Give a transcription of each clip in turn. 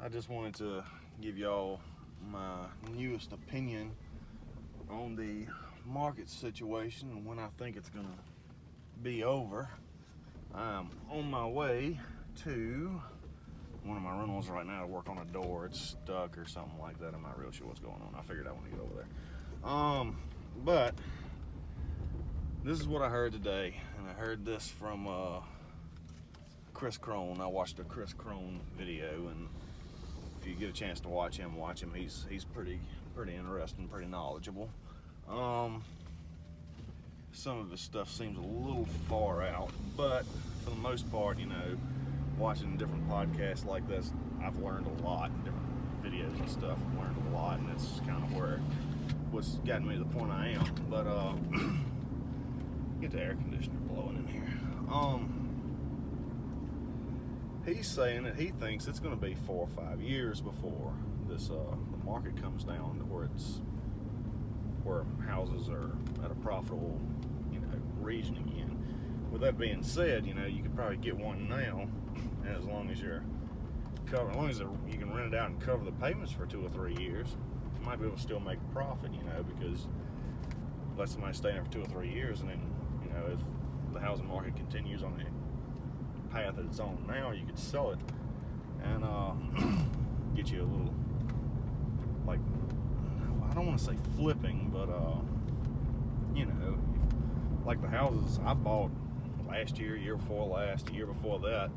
I just wanted to give y'all my newest opinion on the market situation and when I think it's gonna be over. I'm on my way to one of my rentals right now to work on a door. It's stuck or something like that. I'm not real sure what's going on. I figured I want to get over there. But this is what I heard today, and I heard this from Chris Crone. I watched a Chris Crone video, and if you get a chance to watch him. He's pretty interesting, pretty knowledgeable. Some of his stuff seems a little far out, but for the most part, watching different podcasts like this, I've learned a lot. Different videos and stuff, I've learned a lot, and it's kind of what's gotten me to the point I am. But get the air conditioner blowing in here. He's saying that he thinks it's going to be 4 or 5 years before this the market comes down to where houses are at a profitable region again. With that being said, you could probably get one now, and as long as you can rent it out and cover the payments for 2 or 3 years, you might be able to still make a profit, because let somebody stay there for 2 or 3 years, and then if the housing market continues on the path that it's on now, you could sell it and get you a little, like, I don't want to say flipping, but like the houses I bought last year, year before last, year before that,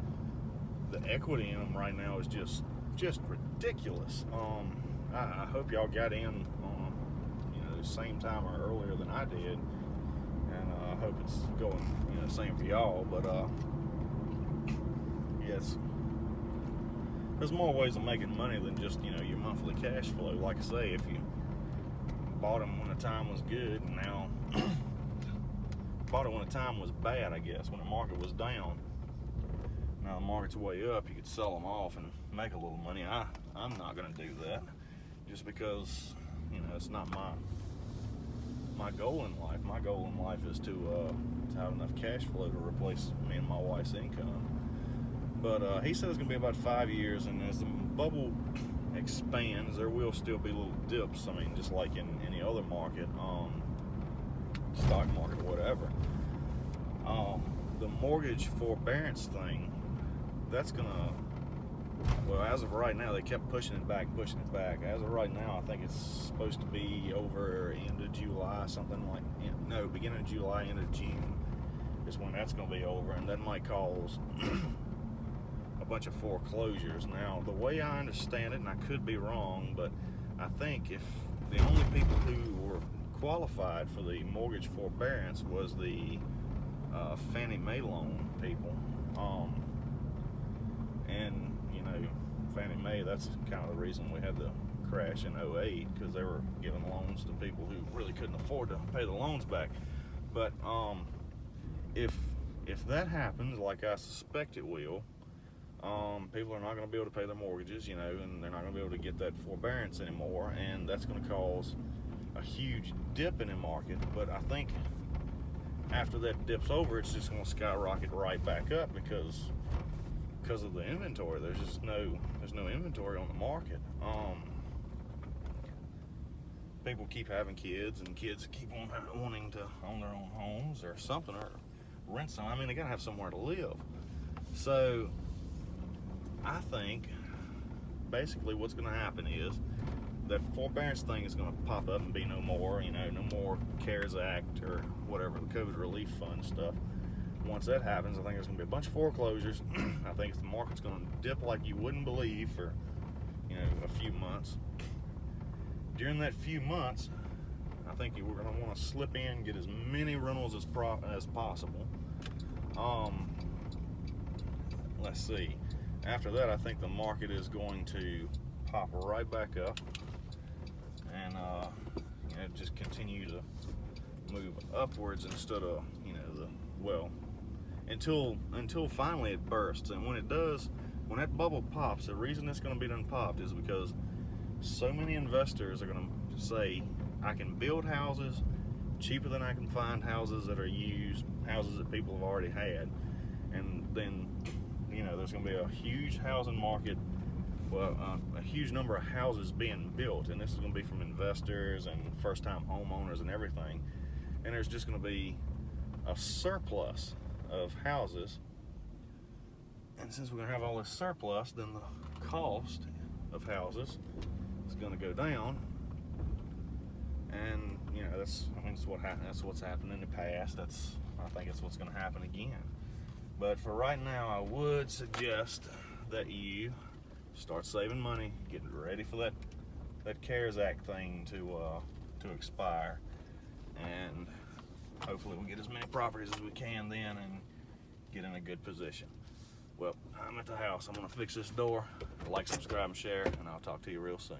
the equity in them right now is just ridiculous. I hope y'all got in the same time or earlier than I did, and I hope it's going same for y'all. But yes, there's more ways of making money than just your monthly cash flow. Like I say, if you bought them when the time was good, and now bought it when the time was bad, I guess, when the market was down. Now the market's way up, you could sell them off and make a little money. I'm not going to do that, just because it's not my goal in life. My goal in life is to have enough cash flow to replace me and my wife's income. But he says it's going to be about 5 years, and as the bubble expands, there will still be little dips. I mean, just like in any other market, stock market or whatever. The mortgage forbearance thing, that's gonna, well, as of right now, they kept pushing it back. As of right now, I think it's supposed to be over end of July, beginning of July, end of June is when that's gonna be over, and that might cause a bunch of foreclosures. Now, the way I understand it, and I could be wrong, but I think if the only people who were qualified for the mortgage forbearance was the Fannie Mae loan people, and Fannie Mae, that's kind of the reason we had the crash in 2008, because they were giving loans to people who really couldn't afford to pay the loans back. But if that happens, like I suspect it will, people are not going to be able to pay their mortgages, and they're not going to be able to get that forbearance anymore, and that's going to cause a huge dip in the market. But I think after that dip's over, it's just going to skyrocket right back up because of the inventory. There's no inventory on the market. People keep having kids, and kids keep on wanting to own their own homes or something, or rent some. I mean, they got to have somewhere to live. So I think basically what's going to happen is that forbearance thing is going to pop up and be no more, no more CARES Act or whatever, the COVID relief fund stuff. Once that happens, I think there's going to be a bunch of foreclosures. I think the market's going to dip like you wouldn't believe for, a few months. During that few months, I think we're going to want to slip in, get as many rentals as possible. Let's see. After that, I think the market is going to pop right back up and just continue to move upwards instead of until finally it bursts. And when it does, when that bubble pops, the reason it's going to be done popped is because so many investors are going to say, I can build houses cheaper than I can find houses that are used, houses that people have already had, and then there's going to be a huge housing market well, a huge number of houses being built, and this is going to be from investors and first-time homeowners and everything. And there's just going to be a surplus of houses. And since we're going to have all this surplus, then the cost of houses is going to go down. And you know, that's what's happened in the past. I think it's what's going to happen again. But for right now, I would suggest that you start saving money, getting ready for that CARES Act thing to expire, and hopefully we'll get as many properties as we can then and get in a good position. Well, I'm at the house. I'm gonna fix this door. Like, subscribe, and share, and I'll talk to you real soon.